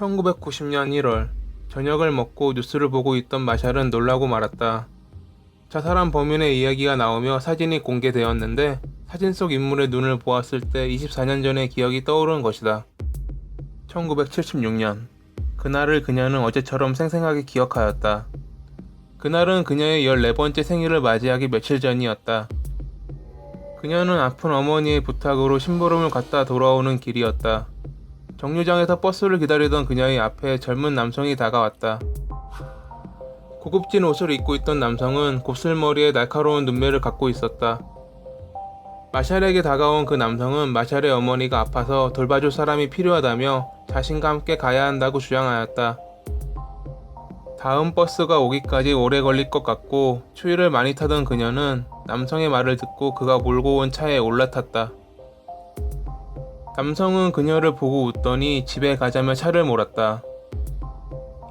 1990년 1월, 저녁을 먹고 뉴스를 보고 있던 마샬은 놀라고 말았다. 자살한 범인의 이야기가 나오며 사진이 공개되었는데 사진 속 인물의 눈을 보았을 때 24년 전의 기억이 떠오른 것이다. 1976년, 그날을 그녀는 어제처럼 생생하게 기억하였다. 그날은 그녀의 14번째 생일을 맞이하기 며칠 전이었다. 그녀는 아픈 어머니의 부탁으로 심부름을 갔다 돌아오는 길이었다. 정류장에서 버스를 기다리던 그녀의 앞에 젊은 남성이 다가왔다. 고급진 옷을 입고 있던 남성은 곱슬머리에 날카로운 눈매를 갖고 있었다. 마샬에게 다가온 그 남성은 마샬의 어머니가 아파서 돌봐줄 사람이 필요하다며 자신과 함께 가야 한다고 주장하였다. 다음 버스가 오기까지 오래 걸릴 것 같고 추위를 많이 타던 그녀는 남성의 말을 듣고 그가 몰고 온 차에 올라탔다. 남성은 그녀를 보고 웃더니 집에 가자며 차를 몰았다.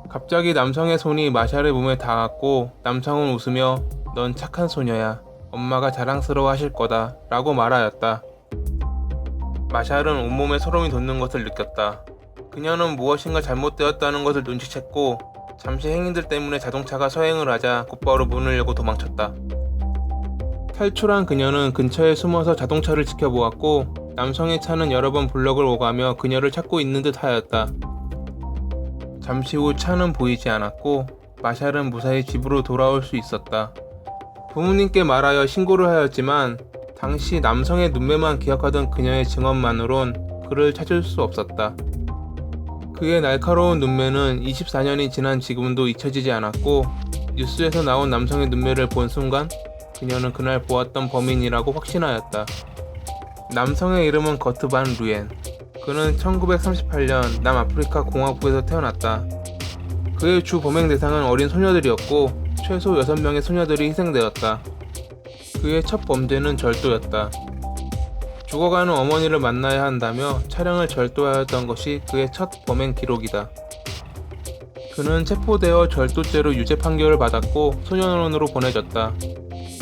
갑자기 남성의 손이 마샬의 몸에 닿았고 남성은 웃으며 "넌 착한 소녀야. 엄마가 자랑스러워 하실 거다" 라고 말하였다. 마샬은 온몸에 소름이 돋는 것을 느꼈다. 그녀는 무엇인가 잘못되었다는 것을 눈치챘고 잠시 행인들 때문에 자동차가 서행을 하자 곧바로 문을 열고 도망쳤다. 탈출한 그녀는 근처에 숨어서 자동차를 지켜보았고 남성의 차는 여러 번 블럭을 오가며 그녀를 찾고 있는 듯 하였다. 잠시 후 차는 보이지 않았고 마샬은 무사히 집으로 돌아올 수 있었다. 부모님께 말하여 신고를 하였지만 당시 남성의 눈매만 기억하던 그녀의 증언만으론 그를 찾을 수 없었다. 그의 날카로운 눈매는 24년이 지난 지금도 잊혀지지 않았고 뉴스에서 나온 남성의 눈매를 본 순간 그녀는 그날 보았던 범인이라고 확신하였다. 남성의 이름은 거트 반 루엔. 그는 1938년 남아프리카 공화국에서 태어났다. 그의 주 범행 대상은 어린 소녀들이었고 최소 6명의 소녀들이 희생되었다. 그의 첫 범죄는 절도였다. 죽어가는 어머니를 만나야 한다며 차량을 절도하였던 것이 그의 첫 범행 기록이다. 그는 체포되어 절도죄로 유죄 판결을 받았고 소년원으로 보내졌다.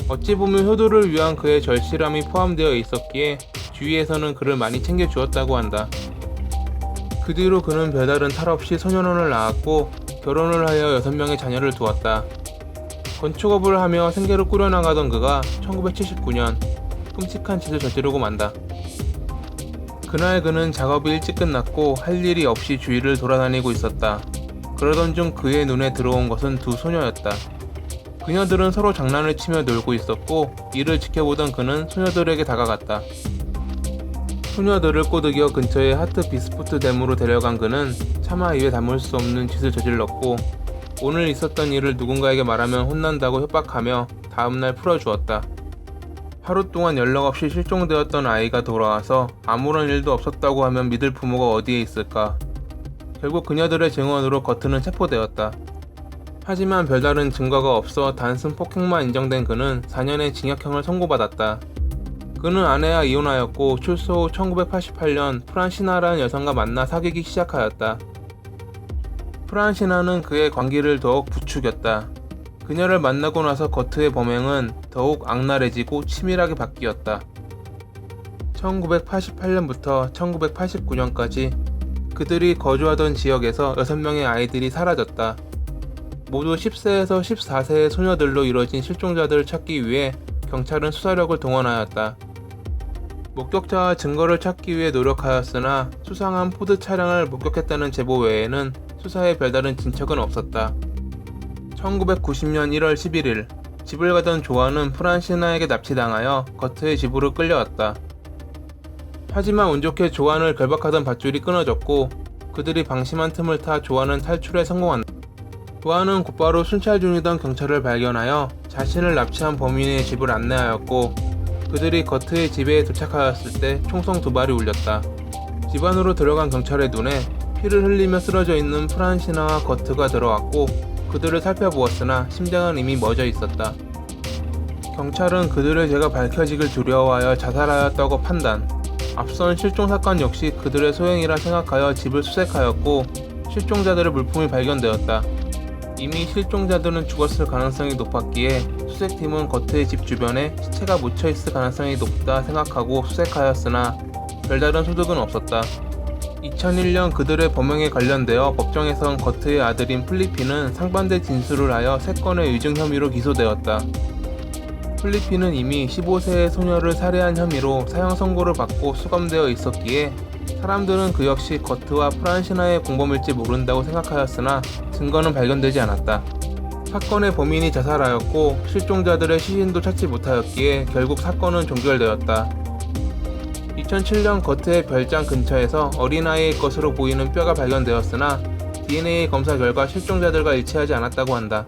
어찌 보면 효도를 위한 그의 절실함이 포함되어 있었기에 주위에서는 그를 많이 챙겨주었다고 한다. 그 뒤로 그는 별다른 탈 없이 소년원을 나왔고 결혼을 하여 6명의 자녀를 두었다. 건축업을 하며 생계를 꾸려나가던 그가 1979년 끔찍한 짓을 저지르고 만다. 그날 그는 작업이 일찍 끝났고 할 일이 없이 주위를 돌아다니고 있었다. 그러던 중 그의 눈에 들어온 것은 두 소녀였다. 그녀들은 서로 장난을 치며 놀고 있었고 이를 지켜보던 그는 소녀들에게 다가갔다. 소녀들을 꼬드겨 근처의 하트 비스푸트 댐으로 데려간 그는 차마 입에 담을 수 없는 짓을 저질렀고 오늘 있었던 일을 누군가에게 말하면 혼난다고 협박하며 다음날 풀어주었다. 하루 동안 연락 없이 실종되었던 아이가 돌아와서 아무런 일도 없었다고 하면 믿을 부모가 어디에 있을까. 결국 그녀들의 증언으로 거트는 체포되었다. 하지만 별다른 증거가 없어 단순 폭행만 인정된 그는 4년의 징역형을 선고받았다. 그는 아내와 이혼하였고 출소 후 1988년 프란시나라는 여성과 만나 사귀기 시작하였다. 프란시나는 그의 관계를 더욱 부추겼다. 그녀를 만나고 나서 거트의 범행은 더욱 악랄해지고 치밀하게 바뀌었다. 1988년부터 1989년까지 그들이 거주하던 지역에서 6명의 아이들이 사라졌다. 모두 10세에서 14세의 소녀들로 이뤄진 실종자들을 찾기 위해 경찰은 수사력을 동원하였다. 목격자와 증거를 찾기 위해 노력하였으나 수상한 포드 차량을 목격했다는 제보 외에는 수사에 별다른 진척은 없었다. 1990년 1월 11일, 집을 가던 조안은 프란시나에게 납치당하여 거트의 집으로 끌려왔다. 하지만 운 좋게 조안을 결박하던 밧줄이 끊어졌고 그들이 방심한 틈을 타 조안은 탈출에 성공한다. 조안은 곧바로 순찰 중이던 경찰을 발견하여 자신을 납치한 범인의 집을 안내하였고 그들이 거트의 집에 도착하였을 때 총성 2발이 울렸다. 집 안으로 들어간 경찰의 눈에 피를 흘리며 쓰러져 있는 프란시나와 거트가 들어왔고 그들을 살펴보았으나 심장은 이미 멎어 있었다. 경찰은 그들의 죄가 밝혀지길 두려워하여 자살하였다고 판단. 앞선 실종 사건 역시 그들의 소행이라 생각하여 집을 수색하였고 실종자들의 물품이 발견되었다. 이미 실종자들은 죽었을 가능성이 높았기에 수색팀은 거트의 집 주변에 시체가 묻혀있을 가능성이 높다 생각하고 수색하였으나 별다른 소득은 없었다. 2001년 그들의 범행에 관련되어 법정에선 거트의 아들인 플리피는 상반된 진술을 하여 3건의 위증 혐의로 기소되었다. 플리피는 이미 15세의 소녀를 살해한 혐의로 사형 선고를 받고 수감되어 있었기에 사람들은 그 역시 거트와 프란시나의 공범일지 모른다고 생각하였으나 증거는 발견되지 않았다. 사건의 범인이 자살하였고 실종자들의 시신도 찾지 못하였기에 결국 사건은 종결되었다. 2007년 거트의 별장 근처에서 어린아이의 것으로 보이는 뼈가 발견되었으나 DNA 검사 결과 실종자들과 일치하지 않았다고 한다.